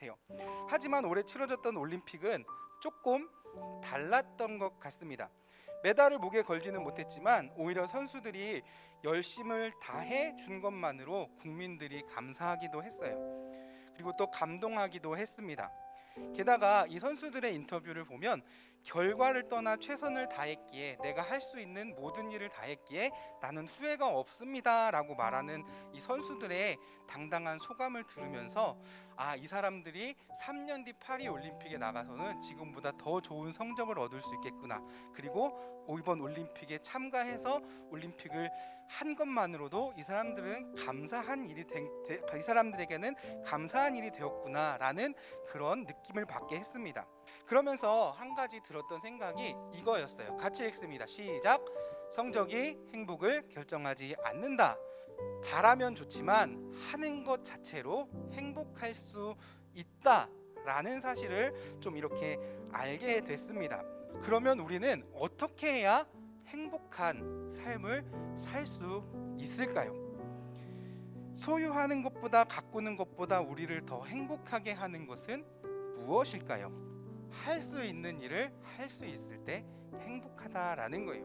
같아요. 하지만 올해 치러졌던 올림픽은 조금 달랐던 것 같습니다. 메달을 목에 걸지는 못했지만 오히려 선수들이 열심을 다해 준 것만으로 국민들이 감사하기도 했어요. 그리고 또 감동하기도 했습니다. 게다가 이 선수들의 인터뷰를 보면 결과를 떠나 최선을 다했기에, 내가 할 수 있는 모든 일을 다했기에 나는 후회가 없습니다 라고 말하는 이 선수들의 당당한 소감을 들으면서 이 사람들이 3년 뒤 파리 올림픽에 나가서는 지금보다 더 좋은 성적을 얻을 수 있겠구나, 그리고 이번 올림픽에 참가해서 올림픽을 한 것만으로도 이 사람들에게는 감사한 일이 되었구나라는 그런 느낌을 받게 했습니다. 그러면서 한 가지 들었던 생각이 이거였어요. 같이 읽습니다. 시작. 성적이 행복을 결정하지 않는다. 잘하면 좋지만 하는 것 자체로 행복할 수 있다라는 사실을 좀 이렇게 알게 됐습니다. 그러면 우리는 어떻게 해야 행복한 삶을 살 수 있을까요? 소유하는 것보다, 가꾸는 것보다 우리를 더 행복하게 하는 것은 무엇일까요? 할 수 있는 일을 할 수 있을 때 행복하다라는 거예요.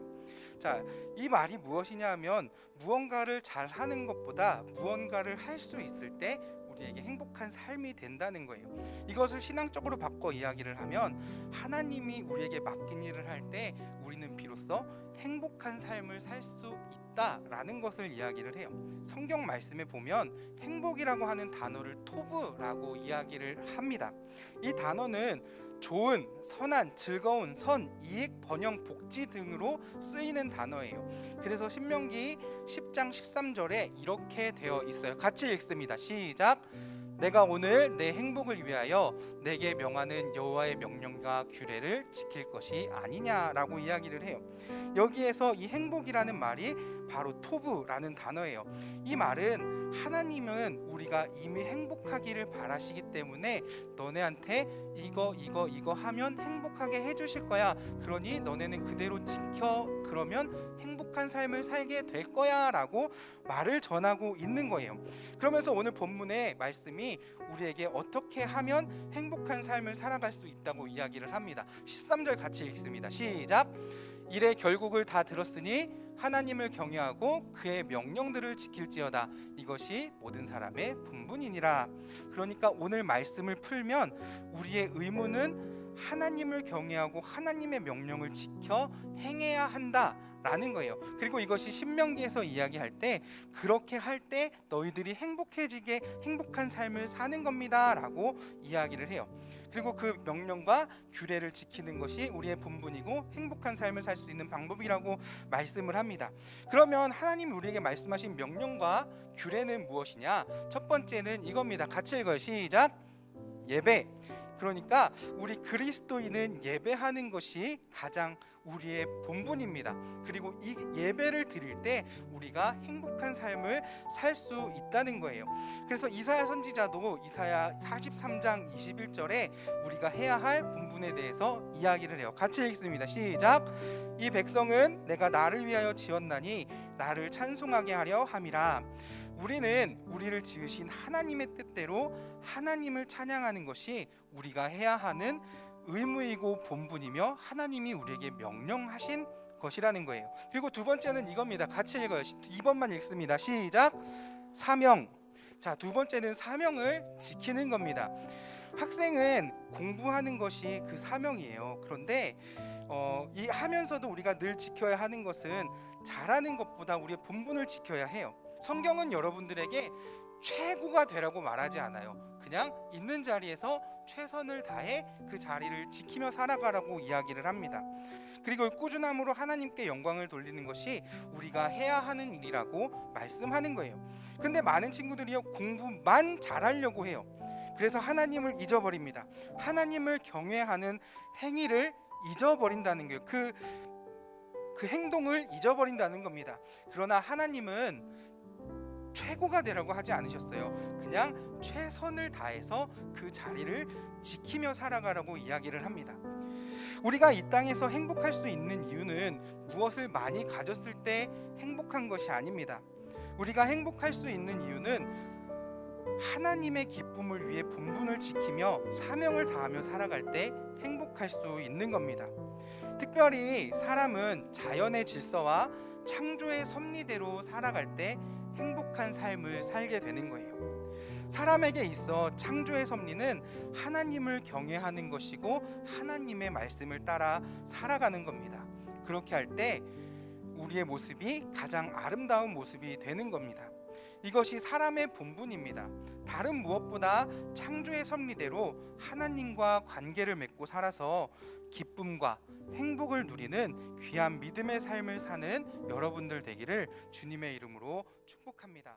자, 이 말이 무엇이냐 하면, 무언가를 잘 하는 것보다 무언가를 할 수 있을 때 우리에게 행복한 삶이 된다는 거예요. 이것을 신앙적으로 바꿔 이야기를 하면, 하나님이 우리에게 맡긴 일을 할 때 우리는 비로소 행복한 삶을 살 수 있다라는 것을 이야기를 해요. 성경 말씀에 보면 행복이라고 하는 단어를 토브라고 이야기를 합니다. 이 단어는 좋은, 선한, 즐거운, 선, 이익, 번영, 복지 등으로 쓰이는 단어예요. 그래서 신명기 10장 13절에 이렇게 되어 있어요. 같이 읽습니다. 시작. 내가 오늘 내 행복을 위하여 내게 명하는 여호와의 명령과 규례를 지킬 것이 아니냐라고 이야기를 해요. 여기에서 이 행복이라는 말이 바로 토브라는 단어예요. 이 말은 하나님은 우리가 이미 행복하기를 바라시기 때문에 너네한테 이거 하면 행복하게 해주실 거야. 그러니 너네는 그대로 지켜. 그러면 행복한 삶을 살게 될 거야 라고 말을 전하고 있는 거예요. 그러면서 오늘 본문의 말씀이 우리에게 어떻게 하면 행복한 삶을 살아갈 수 있다고 이야기를 합니다. 13절 같이 읽습니다. 시작. 이래 결국을 다 들었으니 하나님을 경외하고 그의 명령들을 지킬지어다. 이것이 모든 사람의 본분이니라. 그러니까 오늘 말씀을 풀면 우리의 의무는 하나님을 경외하고 하나님의 명령을 지켜 행해야 한다 라는 거예요. 그리고 이것이 신명기에서 이야기할 때, 그렇게 할 때 너희들이 행복해지게 행복한 삶을 사는 겁니다 라고 이야기를 해요. 그리고 그 명령과 규례를 지키는 것이 우리의 본분이고 행복한 삶을 살 수 있는 방법이라고 말씀을 합니다. 그러면 하나님이 우리에게 말씀하신 명령과 규례는 무엇이냐? 첫 번째는 이겁니다. 같이 읽어요. 시작. 예배. 그러니까 우리 그리스도인은 예배하는 것이 가장 우리의 본분입니다. 그리고 이 예배를 드릴 때 우리가 행복한 삶을 살 수 있다는 거예요. 그래서 이사야 선지자도 이사야 43장 21절에 우리가 해야 할 본분에 대해서 이야기를 해요. 같이 읽습니다. 시작. 이 백성은 내가 나를 위하여 지었나니 나를 찬송하게 하려 함이라. 우리는 우리를 지으신 하나님의 뜻대로 하나님을 찬양하는 것이 우리가 해야 하는 의무이고 본분이며 하나님이 우리에게 명령하신 것이라는 거예요. 그리고 두 번째는 이겁니다. 같이 읽어요. 2번만 읽습니다. 시작. 사명. 자, 두 번째는 사명을 지키는 겁니다. 학생은 공부하는 것이 그 사명이에요. 그런데 이 하면서도 우리가 늘 지켜야 하는 것은 잘하는 것보다 우리의 본분을 지켜야 해요. 성경은 여러분들에게 최고가 되라고 말하지 않아요. 그냥 있는 자리에서 최선을 다해 그 자리를 지키며 살아가라고 이야기를 합니다. 그리고 꾸준함으로 하나님께 영광을 돌리는 것이 우리가 해야 하는 일이라고 말씀하는 거예요. 근데 많은 친구들이요, 공부만 잘하려고 해요. 그래서 하나님을 잊어버립니다. 하나님을 경외하는 행위를 잊어버린다는 거예요. 그 행동을 잊어버린다는 겁니다. 그러나 하나님은 최고가 되라고 하지 않으셨어요. 그냥 최선을 다해서 그 자리를 지키며 살아가라고 이야기를 합니다. 우리가 이 땅에서 행복할 수 있는 이유는 무엇을 많이 가졌을 때 행복한 것이 아닙니다. 우리가 행복할 수 있는 이유는 하나님의 기쁨을 위해 본분을 지키며 사명을 다하며 살아갈 때 행복할 수 있는 겁니다. 특별히 사람은 자연의 질서와 창조의 섭리대로 살아갈 때 행복한 삶을 살게 되는 거예요. 사람에게 있어 창조의 섭리는 하나님을 경외하는 것이고 하나님의 말씀을 따라 살아가는 겁니다. 그렇게 할 때 우리의 모습이 가장 아름다운 모습이 되는 겁니다. 이것이 사람의 본분입니다. 다른 무엇보다 창조의 섭리대로 하나님과 관계를 맺고 살아서 기쁨과 행복을 누리는 귀한 믿음의 삶을 사는 여러분들 되기를 주님의 이름으로 축복합니다.